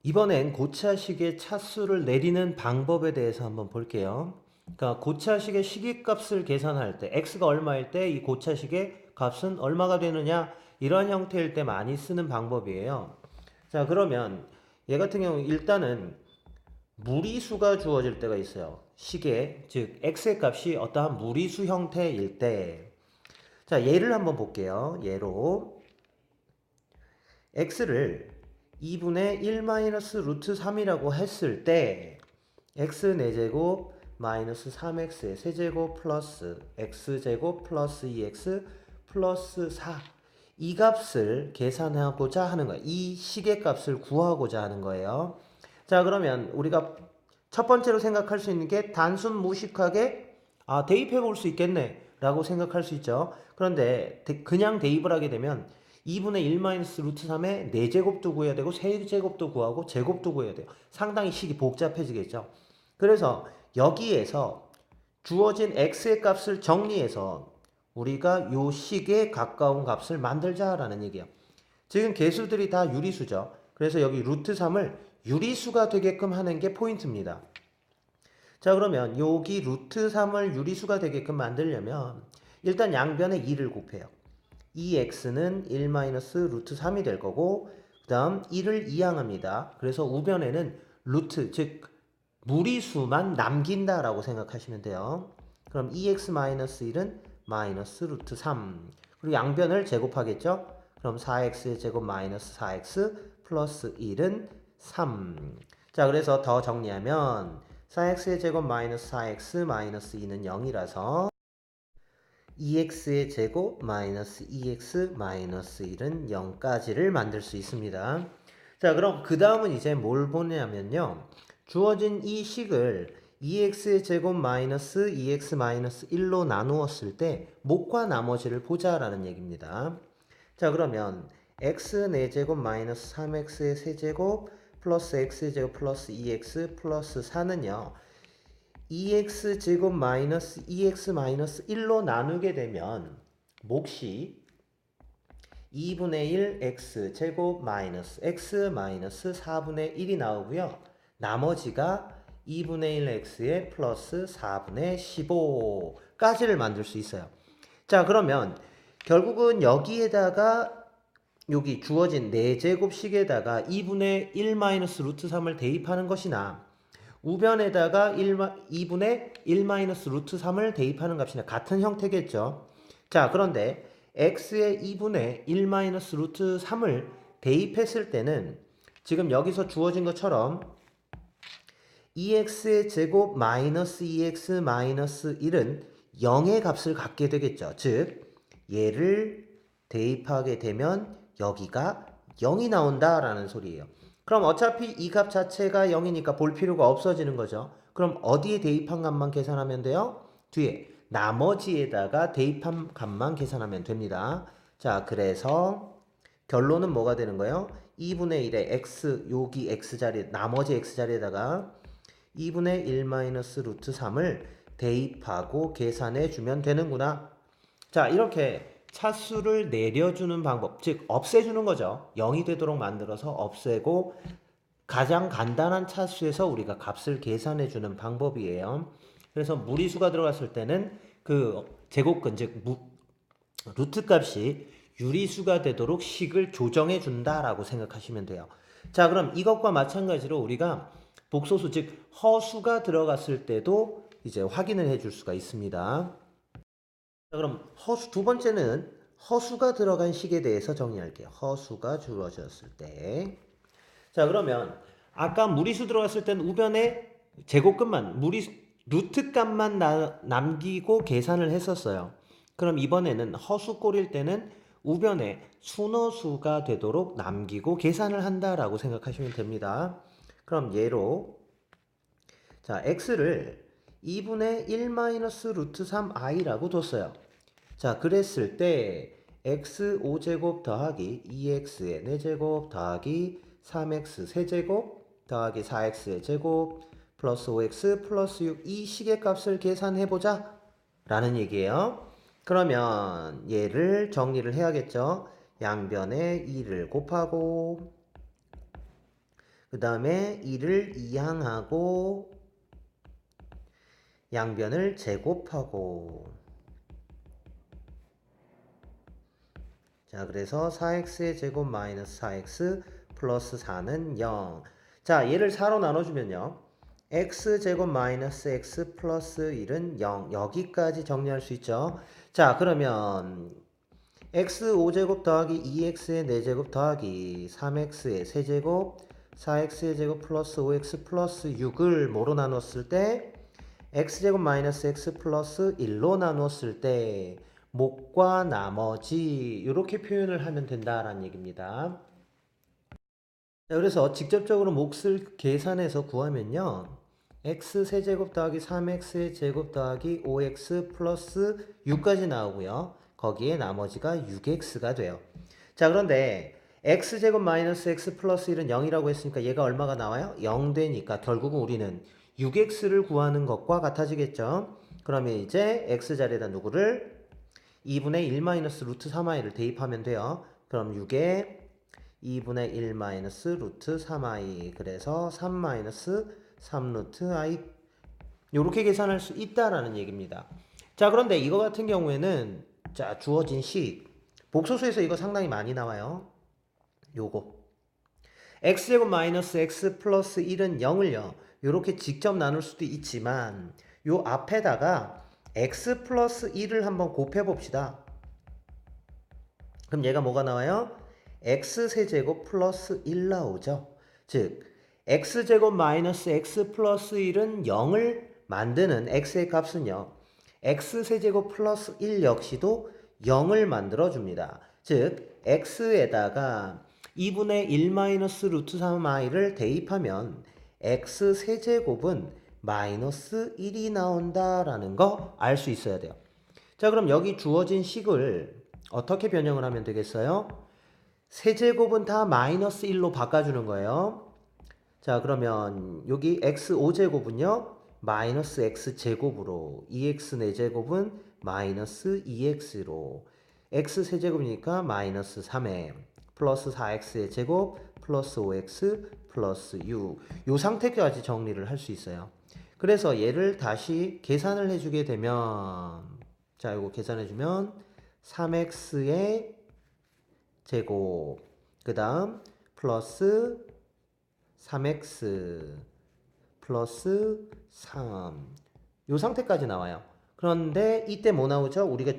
이번엔 고차식의 차수를 내리는 방법에 대해서 한번 볼게요. 그러니까 고차식의 시기값을 계산할 때 x가 얼마일 때 이 고차식의 값은 얼마가 되느냐, 이런 형태일 때 많이 쓰는 방법이에요. 자, 그러면 얘 같은 경우 일단은 무리수가 주어질 때가 있어요. 식의, 즉 x의 값이 어떠한 무리수 형태일 때. 자, 예를 한번 볼게요. 예로 x를 2분의 1 마이너스 루트 3이라고 했을 때 x 4제곱 마이너스 3x의 세제곱 플러스 x제곱 플러스 2x 플러스 4, 이 값을 계산하고자 하는 거예요. 이 식의 값을 구하고자 하는 거예요. 자, 그러면 우리가 첫 번째로 생각할 수 있는 게 단순 무식하게 대입해 볼 수 있겠네 라고 생각할 수 있죠. 그런데 그냥 대입을 하게 되면 2분의 1 마이너스 루트 3의 4제곱도 구해야 되고 세제곱도 구하고 제곱도 구해야 돼요. 상당히 식이 복잡해지겠죠. 그래서 여기에서 주어진 x의 값을 정리해서 우리가 요 식에 가까운 값을 만들자라는 얘기예요. 지금 개수들이 다 유리수죠. 그래서 여기 루트 3을 유리수가 되게끔 하는 게 포인트입니다. 자, 그러면 여기 루트 3을 유리수가 되게끔 만들려면 일단 양변에 2를 곱해요. 2x는 1 마이너스 루트 3이 될 거고, 그 다음 1을 이항합니다. 그래서 우변에는 루트, 즉 무리수만 남긴다라고 생각하시면 돼요. 그럼 2x 마이너스 1은 마이너스 루트 3. 그리고 양변을 제곱하겠죠? 그럼 4x의 제곱 마이너스 4x 플러스 1은 3. 자, 그래서 더 정리하면 4x의 제곱 마이너스 4x 마이너스 2는 0이라서 2x의 제곱 마이너스 2x 마이너스 1은 0까지를 만들 수 있습니다. 자, 그럼 그 다음은 이제 뭘 보냐면요. 주어진 이 식을 2x의 제곱 마이너스 2x 마이너스 1로 나누었을 때 목과 나머지를 보자라는 얘기입니다. 자, 그러면 x 4제곱 마이너스 3x의 세제곱 플러스 x제곱 플러스 2x 플러스 4는요. 2x 제곱 마이너스 2x 마이너스 1로 나누게 되면 몫이 2분의 1 x 제곱 마이너스 x 마이너스 4분의 1이 나오고요. 나머지가 2분의 1 x의 플러스 4분의 15까지를 만들 수 있어요. 자, 그러면 결국은 여기에다가 여기 주어진 4제곱식에다가 2분의 1 마이너스 루트 3을 대입하는 것이나 우변에다가 2분의 1 마이너스 루트 3을 대입하는 값이나 같은 형태겠죠. 자, 그런데 x의 2분의 1 마이너스 루트 3을 대입했을 때는 지금 여기서 주어진 것처럼 2x의 제곱 마이너스 2x 마이너스 1은 0의 값을 갖게 되겠죠. 즉 얘를 대입하게 되면 여기가 0이 나온다라는 소리예요. 그럼 어차피 이 값 자체가 0이니까 볼 필요가 없어지는 거죠. 그럼 어디에 대입한 값만 계산하면 돼요? 뒤에 나머지에다가 대입한 값만 계산하면 됩니다. 자, 그래서 결론은 뭐가 되는 거예요? 2분의 1의 x, 여기 x 자리, 나머지 x 자리에다가 2분의 1 마이너스 루트 3을 대입하고 계산해 주면 되는구나. 자, 이렇게 차수를 내려주는 방법, 즉 없애주는 거죠. 0이 되도록 만들어서 없애고 가장 간단한 차수에서 우리가 값을 계산해 주는 방법이에요. 그래서 무리수가 들어갔을 때는 그 제곱근, 즉 루트 값이 유리수가 되도록 식을 조정해 준다라고 생각하시면 돼요. 자, 그럼 이것과 마찬가지로 우리가 복소수, 즉 허수가 들어갔을 때도 이제 확인을 해줄 수가 있습니다. 자, 그럼 허수 두 번째는 허수가 들어간 식에 대해서 정리할게요. 허수가 주어졌을 때. 자, 그러면 아까 무리수 들어갔을 때는 우변에 제곱값만 루트 값만 남기고 계산을 했었어요. 그럼 이번에는 허수 꼴일 때는 우변에 순허수가 되도록 남기고 계산을 한다라고 생각하시면 됩니다. 그럼 예로 자, x를 2분의 1 마이너스 루트 3i라고 뒀어요. 자, 그랬을 때 x 5제곱 더하기 2x의 4제곱 더하기 3x 세제곱 더하기 4x의 제곱 플러스 5x 플러스 6, 이 식의 값을 계산해보자 라는 얘기예요. 그러면 얘를 정리를 해야겠죠. 양변에 2를 곱하고 그 다음에 2를 이항하고 양변을 제곱하고 자 그래서 4x의 제곱 마이너스 4x 플러스 4는 0. 자 얘를 4로 나눠주면요. x제곱 마이너스 x 플러스 1은 0. 여기까지 정리할 수 있죠. 자 그러면 x 5제곱 더하기 2x의 4제곱 더하기 3x의 세제곱 4x의 제곱 플러스 5x 플러스 6을 뭐로 나눴을 때 x제곱 마이너스 x 플러스 1로 나눴을 때 목과 나머지 이렇게 표현을 하면 된다라는 얘기입니다. 자, 그래서 직접적으로 몫을 계산해서 구하면요. x 세제곱 더하기 3x의 제곱 더하기 5x 플러스 6까지 나오고요. 거기에 나머지가 6x가 돼요. 자 그런데 x제곱 마이너스 x 플러스 1은 0이라고 했으니까 얘가 얼마가 나와요? 0 되니까 결국은 우리는 6x를 구하는 것과 같아지겠죠. 그러면 이제 x자리에다 누구를 2분의 1 마이너스 루트 3i를 대입하면 돼요. 그럼 6에 2분의 1 마이너스 루트 3i 그래서 3 마이너스 3 루트 i 이렇게 계산할 수 있다라는 얘기입니다. 자 그런데 이거 같은 경우에는 자 주어진 식 복소수에서 이거 상당히 많이 나와요. 요거 x제곱 마이너스 x 플러스 1은 0을요 이렇게 직접 나눌 수도 있지만 요 앞에다가 x 플러스 1을 한번 곱해 봅시다. 그럼 얘가 뭐가 나와요? x 세제곱 플러스 1 나오죠. 즉 x제곱 마이너스 x 플러스 1은 0을 만드는 x의 값은요. x 세제곱 플러스 1 역시도 0을 만들어줍니다. 즉 x에다가 2분의 1 마이너스 루트 3i를 대입하면 x 세제곱은 마이너스 1이 나온다라는 거 알 수 있어야 돼요. 자 그럼 여기 주어진 식을 어떻게 변형을 하면 되겠어요? 세제곱은 다 마이너스 1로 바꿔주는 거예요. 자 그러면 여기 x 5제곱은요 마이너스 x 제곱으로 2x 4제곱은 마이너스 2x로 x 세제곱이니까 마이너스 3에 플러스 4x의 제곱 플러스 5x 플러스 6 요 상태까지 정리를 할 수 있어요. 그래서 얘를 다시 계산을 해주게 되면 자 이거 계산해주면 3x의 제곱 그 다음 플러스 3x 플러스 3 요 상태까지 나와요. 그런데 이때 뭐 나오죠? 우리가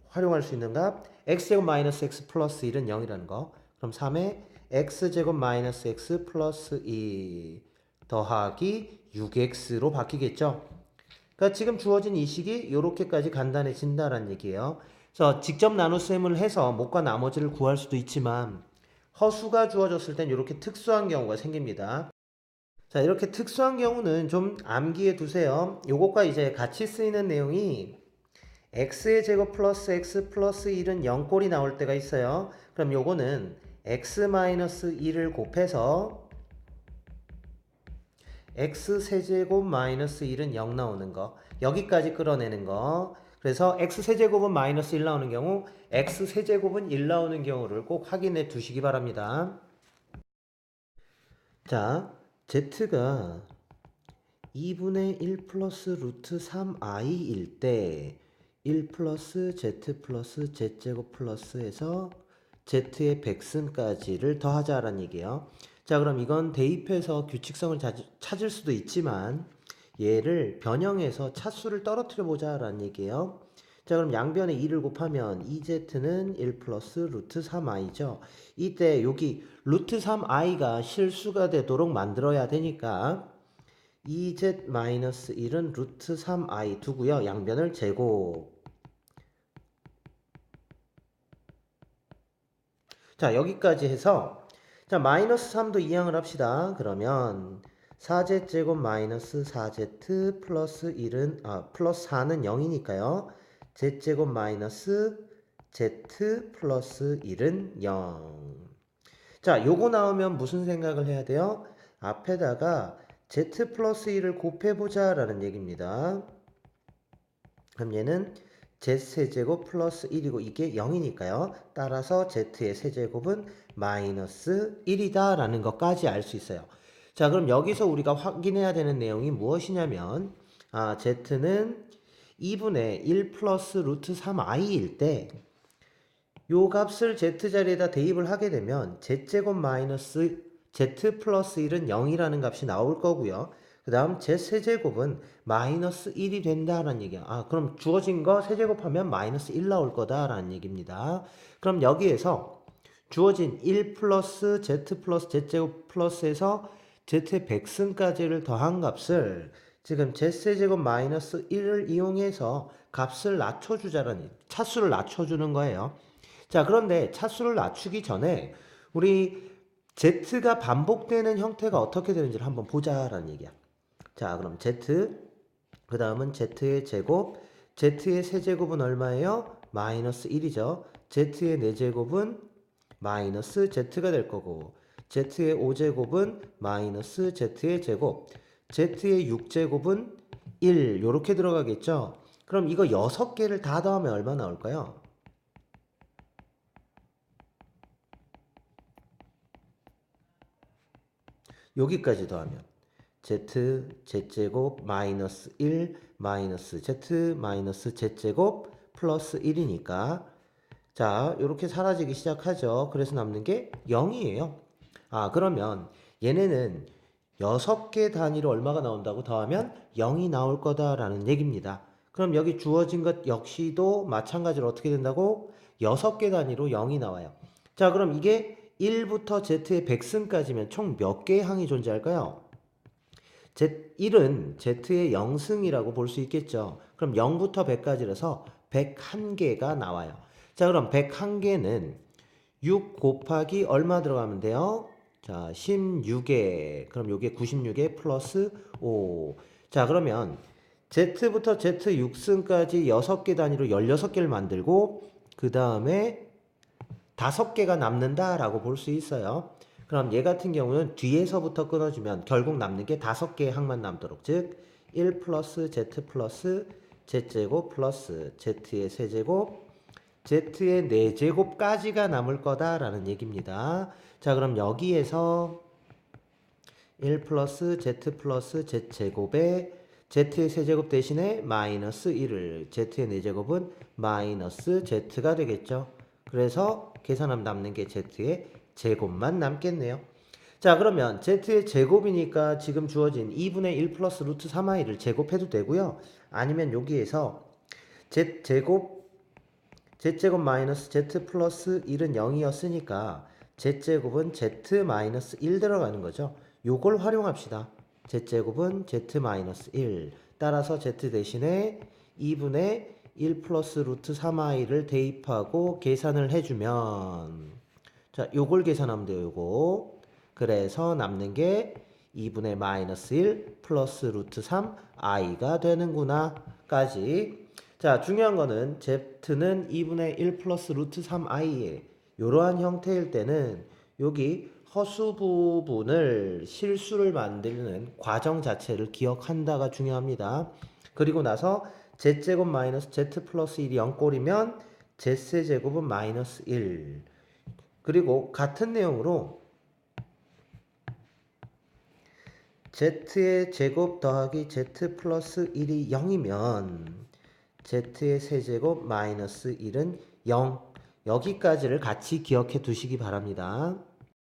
활용할 수 있는 값 x제곱 마이너스 x 플러스 1은 0이라는 거. 그럼 3에 x제곱 마이너스 x 플러스 2 더하기 6x로 바뀌겠죠. 그러니까 지금 주어진 이 식이 이렇게까지 간단해진다는 얘기예요. 그래서 직접 나눗셈을 해서 목과 나머지를 구할 수도 있지만 허수가 주어졌을 땐 이렇게 특수한 경우가 생깁니다. 자 이렇게 특수한 경우는 좀 암기해 두세요. 요것과 이제 같이 쓰이는 내용이 x의 제곱 플러스 x 플러스 1은 0꼴이 나올 때가 있어요. 그럼 요거는 x 마이너스 1을 곱해서 x 세제곱 마이너스 1은 0 나오는 거 여기까지 끌어내는 거. 그래서 x 세제곱은 마이너스 1 나오는 경우 x 세제곱은 1 나오는 경우를 꼭 확인해 두시기 바랍니다. 자 z가 2분의 1 플러스 루트 3i일 때 1 플러스 z 플러스 z제곱 플러스에서 z의 백승까지를 더하자라는 얘기예요. 자 그럼 이건 대입해서 규칙성을 찾을 수도 있지만 얘를 변형해서 차수를 떨어뜨려 보자라는 얘기예요. 자 그럼 양변에 2를 곱하면 2z는 1 플러스 루트 3i죠. 이때 여기 루트 3i가 실수가 되도록 만들어야 되니까 2z-1은 루트 3i 두고요. 양변을 제곱. 자 여기까지 해서 자 마이너스 3도 이항을 합시다. 그러면 4z제곱 마이너스 4z 플러스 1은 플러스 4는 0이니까요. z제곱 마이너스 z 플러스 1은 0. 자 요거 나오면 무슨 생각을 해야 돼요? 앞에다가 z 플러스 1을 곱해보자 라는 얘기입니다. 그럼 얘는 z 세제곱 플러스 1이고 이게 0이니까요. 따라서 z의 세제곱은 마이너스 1이다 라는 것까지 알 수 있어요. 자, 그럼 여기서 우리가 확인해야 되는 내용이 무엇이냐면 z는 2분의 1 플러스 루트 3i일 때 요 값을 z자리에다 대입을 하게 되면 z제곱 마이너스 z 플러스 1은 0이라는 값이 나올 거고요. 그 다음 z세제곱은 마이너스 1이 된다라는 얘기야. 그럼 주어진 거 세제곱하면 마이너스 1 나올 거다라는 얘기입니다. 그럼 여기에서 주어진 1 플러스 z 플러스 z제곱 플러스에서 z의 백승까지를 더한 값을 지금 z세제곱 마이너스 1을 이용해서 값을 낮춰주자라는 차수를 낮춰주는 거예요. 자, 그런데 차수를 낮추기 전에 우리 z가 반복되는 형태가 어떻게 되는지를 한번 보자라는 얘기야. 자, 그럼 z, 그 다음은 z의 제곱, z의 세제곱은 얼마예요? 마이너스 1이죠. z의 4제곱은 마이너스 z가 될 거고, z의 5제곱은 마이너스 z의 제곱, z의 6제곱은 1, 요렇게 들어가겠죠? 그럼 이거 6개를 다 더하면 얼마 나올까요? 여기까지 더하면 z제곱 마이너스 1 마이너스 z 마이너스 z제곱 플러스 1이니까 자, 이렇게 사라지기 시작하죠. 그래서 남는 게 0이에요. 그러면 얘네는 6개 단위로 얼마가 나온다고 더하면 0이 나올 거다라는 얘기입니다. 그럼 여기 주어진 것 역시도 마찬가지로 어떻게 된다고? 6개 단위로 0이 나와요. 자, 그럼 이게 1부터 z의 백승까지면 총 몇 개의 항이 존재할까요? 1은 z의 0승이라고 볼 수 있겠죠. 그럼 0부터 100까지라서 101개가 나와요. 자, 그럼 101개는 6 곱하기 얼마 들어가면 돼요? 자, 16개. 그럼 요게 96개 플러스 5. 자, 그러면 z부터 z 6승까지 6개 단위로 16개를 만들고 그 다음에 5개가 남는다라고 볼 수 있어요. 그럼 얘 같은 경우는 뒤에서부터 끊어주면 결국 남는 게 5개의 항만 남도록, 즉 1 플러스 z 플러스 z제곱 플러스 z의 세제곱 z의 4제곱까지가 남을 거다라는 얘기입니다. 자, 그럼 여기에서 1 플러스 z 플러스 z제곱에 z의 세제곱 대신에 마이너스 1을 z의 4제곱은 마이너스 z가 되겠죠. 그래서 계산하면 남는 게 z의 제곱만 남겠네요. 자, 그러면 z의 제곱이니까 지금 주어진 2분의 1 플러스 루트 3i를 제곱해도 되고요. 아니면 여기에서 z제곱 마이너스 z 플러스 1은 0이었으니까 z제곱은 z 마이너스 1 들어가는 거죠. 요걸 활용합시다. z제곱은 z 마이너스 1. 따라서 z 대신에 2분의 1 플러스 루트 3i를 대입하고 계산을 해주면 자, 요걸 계산하면 돼요. 요거. 그래서 남는 게 2분의 마이너스 1 플러스 루트 3i가 되는구나 까지. 자, 중요한 거는 z는 2분의 1 플러스 루트 3i에 이러한 형태일 때는 여기 허수 부분을 실수를 만드는 과정 자체를 기억한다가 중요합니다. 그리고 나서 z제곱 마이너스 z 플러스 1이 0꼴이면 z세제곱은 마이너스 1. 그리고 같은 내용으로 z의 제곱 더하기 z 플러스 1이 0이면 z의 세제곱 마이너스 1은 0. 여기까지를 같이 기억해 두시기 바랍니다.